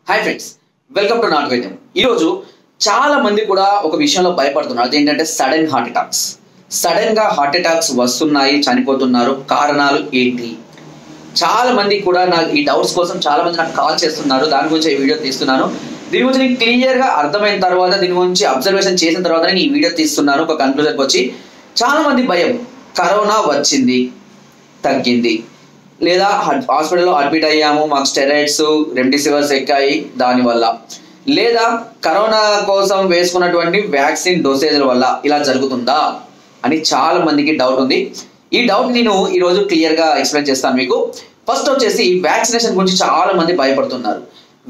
Hi friends, welcome to not వైద్యం. ఈరోజు చాలా మంది కూడా ఒక విషయంలో భయపడుతున్నారు. అదేంటంటే సడన్ హార్ట్ అటాక్స్. సడన్గా హార్ట్ అటాక్స్ వస్తున్నాయి, చనిపోతున్నారు. కారణాలు ఏంటి? చాలా మంది కూడా నాకు ఈ డౌట్స్ కోసం చాలా మంది నాకు కాల్ చేస్తున్నారు. దాని గురించి ఈ వీడియో తీస్తున్నాను. దీని గురించి నేను క్లియర్గా అర్థమైన తర్వాత, దీని గురించి అబ్జర్వేషన్ చేసిన తర్వాత నేను ఈ వీడియో తీస్తున్నాను. ఒక కన్క్లూజన్కి వచ్చి చాలా మంది భయం, కరోనా వచ్చింది తగ్గింది, లేదా హాస్పిటల్లో అడ్మిట్ అయ్యాము, మాకు స్టెరాయిడ్స్ రెమ్డెసివిర్స్ ఎక్కాయి దానివల్ల, లేదా కరోనా కోసం వేసుకున్నటువంటి వ్యాక్సిన్ డోసేజ్ల వల్ల ఇలా జరుగుతుందా అని చాలా మందికి డౌట్ ఉంది. ఈ డౌట్ నేను ఈరోజు క్లియర్గా ఎక్స్ప్లెయిన్ చేస్తాను మీకు. ఫస్ట్ వచ్చేసి వ్యాక్సినేషన్ గురించి చాలా మంది భయపడుతున్నారు.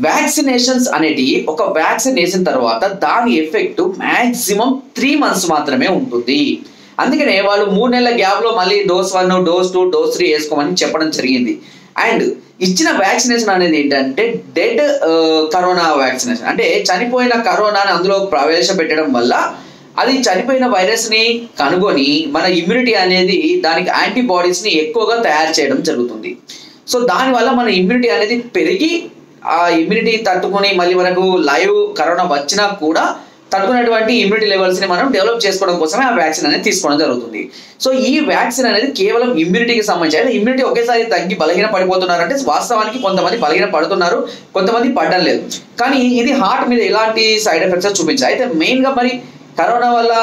వ్యాక్సినేషన్స్ అనేటి ఒక వ్యాక్సిన్ వేసిన తర్వాత దాని ఎఫెక్ట్ మ్యాక్సిమం 3 months మాత్రమే ఉంటుంది. అందుకనే వాళ్ళు 3 నెలల గ్యాప్లో మళ్ళీ డోస్ 1, డోస్ 2, డోస్ 3 వేసుకోమని చెప్పడం జరిగింది. అండ్ ఇచ్చిన వ్యాక్సినేషన్ అనేది ఏంటంటే డెడ్ కరోనా వ్యాక్సినేషన్, అంటే చనిపోయిన కరోనాని అందులో ప్రవేశపెట్టడం వల్ల అది చనిపోయిన వైరస్ని కనుగొని మన ఇమ్యూనిటీ అనేది దానికి యాంటీబాడీస్ని ఎక్కువగా తయారు చేయడం జరుగుతుంది. సో దానివల్ల మన ఇమ్యూనిటీ అనేది పెరిగి ఆ ఇమ్యూనిటీ తట్టుకుని మళ్ళీ మనకు లైవ్ కరోనా వచ్చినా కూడా తట్టుకునేటువంటి ఇమ్యూనిటీ లెవెల్స్ని మనం డెవలప్ చేసుకోవడం కోసమే ఆ వ్యాక్సిన్ అనేది తీసుకోవడం జరుగుతుంది. సో ఈ వ్యాక్సిన్ అనేది కేవలం ఇమ్యూనిటీకి సంబంధించి, అయితే ఇమ్యూనిటీ ఒకేసారి తగ్గి బలహీన పడిపోతున్నారంటే వాస్తవానికి కొంతమంది బలహీన పడుతున్నారు, కొంతమంది పడడం లేదు. కానీ ఇది హార్ట్ మీద ఎలాంటి సైడ్ ఎఫెక్ట్స్ చూపించాయి. అయితే మెయిన్గా మరి కరోనా వల్ల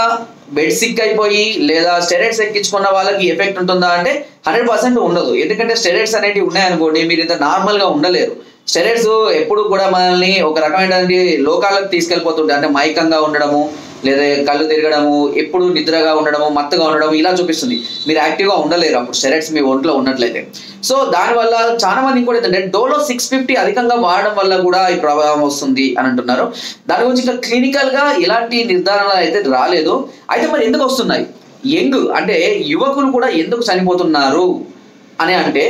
బెడ్ సిక్ అయిపోయి లేదా స్టెరాయిడ్స్ ఎక్కించుకున్న వాళ్ళకి ఎఫెక్ట్ ఉంటుందా అంటే 100% ఉండదు. ఎందుకంటే స్టెరాయిడ్స్ అనేవి ఉన్నాయనుకోండి, మీరు ఇంత నార్మల్గా ఉండలేరు. స్టెరాయిడ్స్ ఎప్పుడు కూడా మనల్ని ఒక రకమైనటువంటి లోకాలకు తీసుకెళ్ళిపోతుంటాయి. అంటే మైకంగా ఉండడము, లేదా కళ్ళు తిరగడము, ఎప్పుడు నిద్రగా ఉండడము, మత్తుగా ఉండడం ఇలా చూపిస్తుంది. మీరు యాక్టివ్గా ఉండలేరు అప్పుడు స్టెరాయిడ్స్ మీ ఒంట్లో ఉన్నట్లయితే. సో దానివల్ల చాలా మంది కూడా ఏంటంటే డోలో 650 అధికంగా వాడడం వల్ల కూడా ఈ ప్రభావం వస్తుంది అని అంటున్నారు. దాని గురించి ఇంకా క్లినికల్గా ఎలాంటి నిర్ధారణ అయితే రాలేదు. అయితే మరి ఎందుకు వస్తున్నాయి? అంటే యువకులు కూడా ఎందుకు చనిపోతున్నారు అని అంటే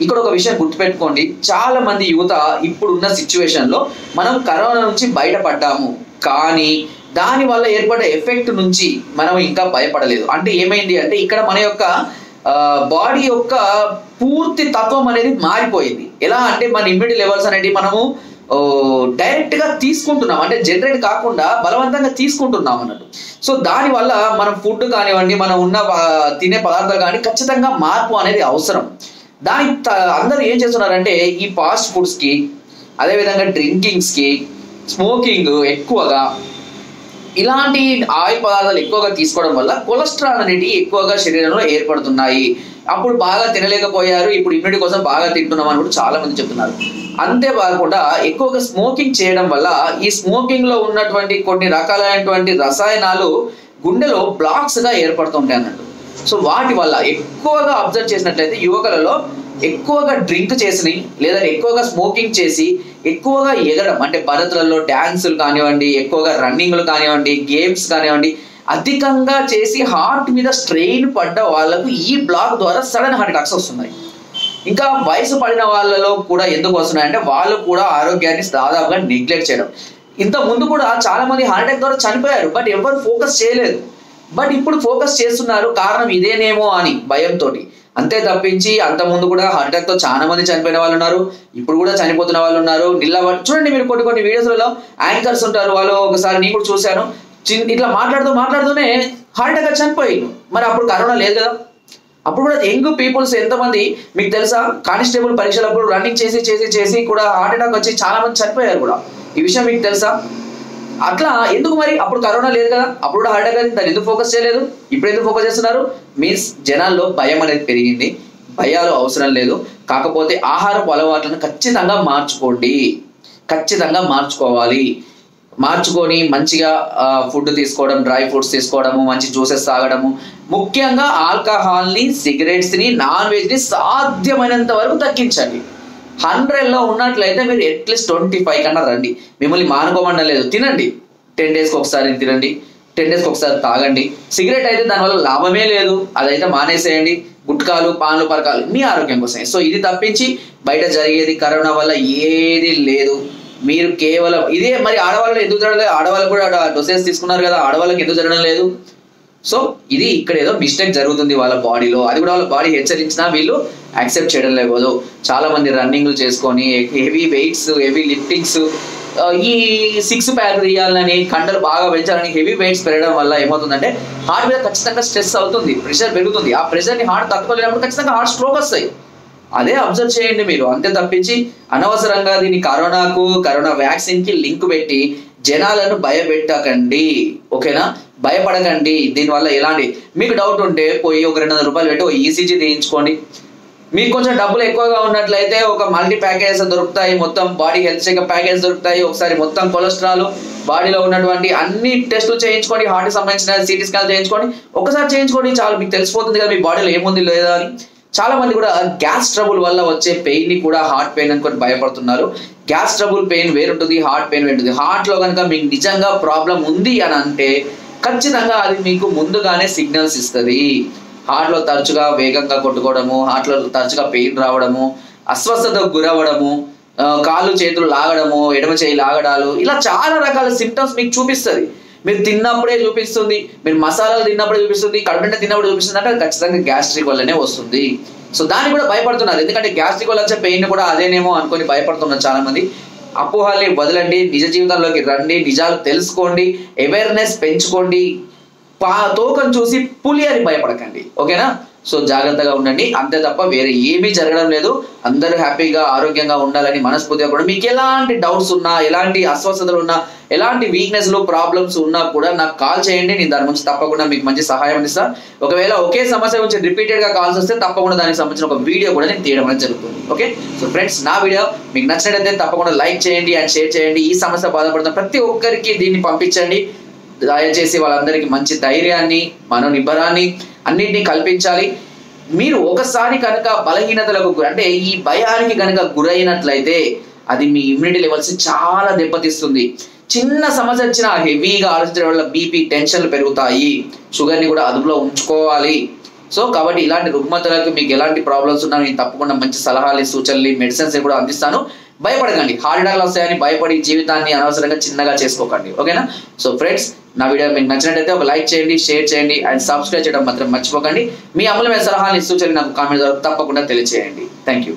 ఇక్కడ ఒక విషయం గుర్తుపెట్టుకోండి. చాలా మంది యువత ఇప్పుడున్న సిచ్యువేషన్లో మనం కరోనా నుంచి బయటపడ్డాము, కానీ దానివల్ల ఏర్పడే ఎఫెక్ట్ నుంచి మనం ఇంకా భయపడలేదు. అంటే ఏమైంది అంటే ఇక్కడ మన యొక్క బాడీ యొక్క పూర్తి తత్వం అనేది మారిపోయింది. ఎలా అంటే మన ఇమ్యూనిటీ లెవెల్స్ అనేవి మనము డైరెక్ట్గా తీసుకుంటున్నాం, అంటే జనరేట్ కాకుండా బలవంతంగా తీసుకుంటున్నాం అన్నట్టు. సో దానివల్ల మనం ఫుడ్ కానివ్వండి, మనం ఉన్న తినే పదార్థాలు కానీ ఖచ్చితంగా మార్పు అనేది అవసరం. అందరూ ఏం చేస్తున్నారంటే ఈ ఫాస్ట్ ఫుడ్స్కి, అదేవిధంగా డ్రింకింగ్స్కి, స్మోకింగ్ ఎక్కువగా, ఇలాంటి ఆయిల్ పదార్థాలు ఎక్కువగా తీసుకోవడం వల్ల కొలెస్ట్రాల్ అనేవి ఎక్కువగా శరీరంలో ఏర్పడుతున్నాయి. అప్పుడు బాగా తినలేకపోయారు, ఇప్పుడు ఇమ్యూనిటీ కోసం బాగా తింటున్నాం అని కూడా చాలా మంది చెప్తున్నారు. అంతేకాకుండా ఎక్కువగా స్మోకింగ్ చేయడం వల్ల ఈ స్మోకింగ్లో ఉన్నటువంటి కొన్ని రకాలైనటువంటి రసాయనాలు గుండెలో బ్లాక్స్గా ఏర్పడుతుంటాయి అన్నట్టు. సో వాటి వల్ల ఎక్కువగా అబ్జర్వ్ చేసినట్లయితే యువకులలో ఎక్కువగా డ్రింక్ చేసి లేదా ఎక్కువగా స్మోకింగ్ చేసి ఎక్కువగా ఎగడం, అంటే భరత్లలో డ్యాన్సులు కానివ్వండి, ఎక్కువగా రన్నింగ్లు కానివ్వండి, గేమ్స్ కానివ్వండి అధికంగా చేసి హార్ట్ మీద స్ట్రెయిన్ పడ్డ వాళ్ళకు ఈ బ్లాక్ ద్వారా సడన్ హార్ట్ అటాక్స్ వస్తున్నాయి. ఇంకా వయసు పడిన వాళ్ళలో కూడా ఎందుకు వస్తున్నాయి అంటే వాళ్ళు కూడా ఆరోగ్యాన్ని దాదాపుగా నెగ్లెక్ట్ చేయడం. ఇంత ముందు కూడా చాలా మంది హార్ట్ అటాక్ ద్వారా చనిపోయారు, బట్ ఎవరు ఫోకస్ చేయలేదు. బట్ ఇప్పుడు ఫోకస్ చేస్తున్నారు, కారణం ఇదేనేమో అని భయంతో. అంతే తప్పించి అంత ముందు కూడా హార్ట్ అటాక్తో చాలా మంది చనిపోయిన వాళ్ళు ఉన్నారు, ఇప్పుడు కూడా చనిపోతున్న వాళ్ళు ఉన్నారు. చూడండి మీరు కొన్ని వీడియోస్లలో యాంకర్స్ ఉంటారు, వాళ్ళు ఒకసారి నేను కూడా చూశాను, ఇట్లా మాట్లాడుతూనే హార్ట్ అటాక్ చనిపోయారు. మరి అప్పుడు కరోనా లేదు కదా. అప్పుడు కూడా యంగ్ పీపుల్స్ ఎంతమంది మీకు తెలుసా, కానిస్టేబుల్ పరీక్షలప్పుడు రన్నింగ్ చేసి కూడా హార్ట్ అటాక్ వచ్చి చాలా మంది చనిపోయారు కూడా. ఈ విషయం మీకు తెలుసా? అట్లా ఎందుకు మరి? అప్పుడు కరోనా లేదు కదా, అప్పుడు కూడా హార్ట్ అటాక్, దాన్ని ఎందుకు ఫోకస్ చేయలేదు? ఇప్పుడు ఎందుకు ఫోకస్ చేస్తున్నారు? మీన్స్ జనాల్లో భయం అనేది పెరిగింది. భయాలు అవసరం లేదు, కాకపోతే ఆహారపు అలవాట్లను ఖచ్చితంగా మార్చుకోండి. ఖచ్చితంగా మార్చుకొని మంచిగా ఫుడ్ తీసుకోవడం, డ్రై ఫ్రూట్స్ తీసుకోవడము, మంచి జ్యూసెస్ తాగడము, ముఖ్యంగా ఆల్కహాల్ని, సిగరెట్స్ని, నాన్ వెజ్ని సాధ్యమైనంత వరకు తగ్గించండి. 100లో ఉన్నట్లయితే మీరు అట్లీస్ట్ 25 కన్నా రండి. మిమ్మల్ని మానుకోమడం లేదు, తినండి. 10 daysకి ఒకసారి తినండి, 10 daysకి ఒకసారి తాగండి. సిగరెట్ అయితే దానివల్ల లాభమే లేదు, అదైతే మానేసేయండి. గుట్కాలు, పాన్లు, పరకాలు మీ ఆరోగ్యం కోసమే. సో ఇది తప్పించి బయట జరిగేది కరోనా వల్ల ఏది లేదు. మీరు కేవలం ఇదే. మరి ఆడవాళ్ళు ఎందుకు జరగడం లేదు? ఆడవాళ్ళు కూడా డోసేజ్ తీసుకున్నారు కదా, ఆడవాళ్ళకి ఎందుకు జరగడం లేదు? సో ఇది ఇక్కడ ఏదో మిస్టేక్ జరుగుతుంది వాళ్ళ బాడీలో, అది కూడా వాళ్ళ బాడీ హెచ్చరించినా వీళ్ళు యాక్సెప్ట్ చేయడం లేకపోదు. చాలా మంది రన్నింగ్లు చేసుకొని హెవీ వెయిట్స్, హెవీ లిఫ్టింగ్స్ ఈ 6 ప్యాక్ తీయాలని, కండలు బాగా పెంచాలని హెవీ వెయిట్స్ పెరగడం వల్ల ఏమవుతుందంటే హార్ట్ మీద ఖచ్చితంగా స్ట్రెస్ అవుతుంది, ప్రెషర్ పెరుగుతుంది. ఆ ప్రెషర్ని హార్ట్ తట్టుకోలేనప్పుడు ఖచ్చితంగా హార్ట్ స్ట్రోక్ వస్తాయి. అదే అబ్జర్వ్ చేయండి మీరు. అంతే తప్పించి అనవసరంగా దీన్ని కరోనా వ్యాక్సిన్ కి లింక్ పెట్టి జనాలను భయపెట్టకండి, ఓకేనా? భయపడకండి. దీనివల్ల ఎలాంటి మీకు డౌట్ ఉంటే పోయి ఒక 200 రూపాయలు పెట్టి ఒక ఈసీజీ తీయించుకోండి. మీకు కొంచెం డబ్బులు ఎక్కువగా ఉన్నట్లయితే ఒక మల్టీ ప్యాకేజ్ దొరుకుతాయి, మొత్తం బాడీ హెల్త్ చెకప్ ప్యాకేజ్ దొరుకుతాయి. ఒకసారి మొత్తం కొలెస్ట్రాల్, బాడీలో ఉన్నటువంటి అన్ని టెస్టులు చేయించుకోండి, హార్ట్కి సంబంధించిన సిటీ స్కాన్ చేయించుకోండి. ఒకసారి చేయించుకోండి చాలు, మీకు తెలిసిపోతుంది కదా మీ బాడీలో ఏముంది లేదా అని. చాలా మంది కూడా గ్యాస్ ట్రబుల్ వల్ల వచ్చే పెయిన్ ని కూడా హార్ట్ పెయిన్ అనుకొని భయపడుతున్నారు. గ్యాస్ ట్రబుల్ పెయిన్ వేరుంటుంది, హార్ట్ పెయిన్ వేరుంటుంది. హార్ట్ లో కనుక మీకు నిజంగా ప్రాబ్లం ఉంది అని అంటే ఖచ్చితంగా అది మీకు ముందుగానే సిగ్నల్స్ ఇస్తుంది. హార్ట్ లో తరచుగా వేగంగా కొట్టుకోవడము, హార్ట్ లో తరచుగా పెయిన్ రావడము, అస్వస్థతకు గురవడము, కాళ్ళు చేతులు లాగడము, ఎడమ చేయి లాగడాలు, ఇలా చాలా రకాల సిమ్టమ్స్ మీకు చూపిస్తుంది. మీరు తిన్నప్పుడే చూపిస్తుంది, మీరు మసాలాలు తిన్నప్పుడే చూపిస్తుంది, కడుపుంట తిన్నప్పుడు చూపిస్తుంది అంటే ఖచ్చితంగా గ్యాస్ట్రిక్ వల్లనే వస్తుంది. సో దాన్ని కూడా భయపడుతున్నారు, ఎందుకంటే గ్యాస్ట్రిక్ వల్ల వచ్చే పెయిన్ కూడా అదేనేమో అనుకొని భయపడుతున్నారు చాలా మంది. అపోహల్ని వదలండి, నిజ జీవితంలోకి రండి, నిజాలు తెలుసుకోండి, అవేర్నెస్ పెంచుకోండి. తోకను చూసి పులి అని భయపడకండి, ఓకేనా? సో జాగ్రత్తగా ఉండండి, అంతే తప్ప వేరే ఏమీ జరగడం లేదు. అందరూ హ్యాపీగా ఆరోగ్యంగా ఉండాలని మనస్ఫూర్తిగా కూడా. మీకు ఎలాంటి డౌట్స్ ఉన్నా, ఎలాంటి అస్వస్థతలు ఉన్నా, ఎలాంటి వీక్నెస్లు ప్రాబ్లమ్స్ ఉన్నా కూడా నాకు కాల్ చేయండి. నేను దాని గురించి తప్పకుండా మీకు మంచి సహాయం ఇస్తాను. ఒకవేళ ఒకే సమస్య గురించి రిపీటెడ్గా కాల్స్ వస్తే తప్పకుండా దానికి సంబంధించిన ఒక వీడియో కూడా నేను తీయడం అనేది జరుగుతుంది. ఓకే, సో ఫ్రెండ్స్, నా వీడియో మీకు నచ్చినట్లయితే తప్పకుండా లైక్ చేయండి అండ్ షేర్ చేయండి. ఈ సమస్య బాధపడుతున్న ప్రతి ఒక్కరికి దీన్ని పంపించండి. దయచేసి వాళ్ళందరికీ మంచి ధైర్యాన్ని, మనోనిబ్బరాన్ని అన్నింటినీ కల్పించాలి. మీరు ఒకసారి కనుక బలహీనతలకు అంటే ఈ భయానికి కనుక గురైనట్లయితే అది మీ ఇమ్యూనిటీ లెవెల్స్ చాలా దెబ్బతీస్తుంది. చిన్న సమస్య వచ్చినా హెవీగా ఆలోచించడం వల్ల బీపీ, టెన్షన్లు పెరుగుతాయి. షుగర్ని కూడా అదుపులో ఉంచుకోవాలి. సో కాబట్టి ఇలాంటి రుగ్మతలకు మీకు ఎలాంటి ప్రాబ్లమ్స్ ఉన్నా నేను తప్పకుండా మంచి సలహాలు, సూచనలు, మెడిసిన్స్ కూడా అందిస్తాను. భయపడకండి, హార్ట్ అటాక్లు వస్తాయని భయపడి జీవితాన్ని అనవసరంగా చిన్నగా చేసుకోకండి, ఓకేనా? సో ఫ్రెండ్స్, నా వీడియో మీకు నచ్చినట్లయితే ఒక లైక్ చేయండి, షేర్ చేయండి అండ్ సబ్స్క్రైబ్ చేయడం మాత్రం మర్చిపోకండి. మీ అమూల్యమైన సలహాలు, సూచనలు నాకు కామెంట్ ద్వారా తప్పకుండా తెలియజేయండి. Thank you.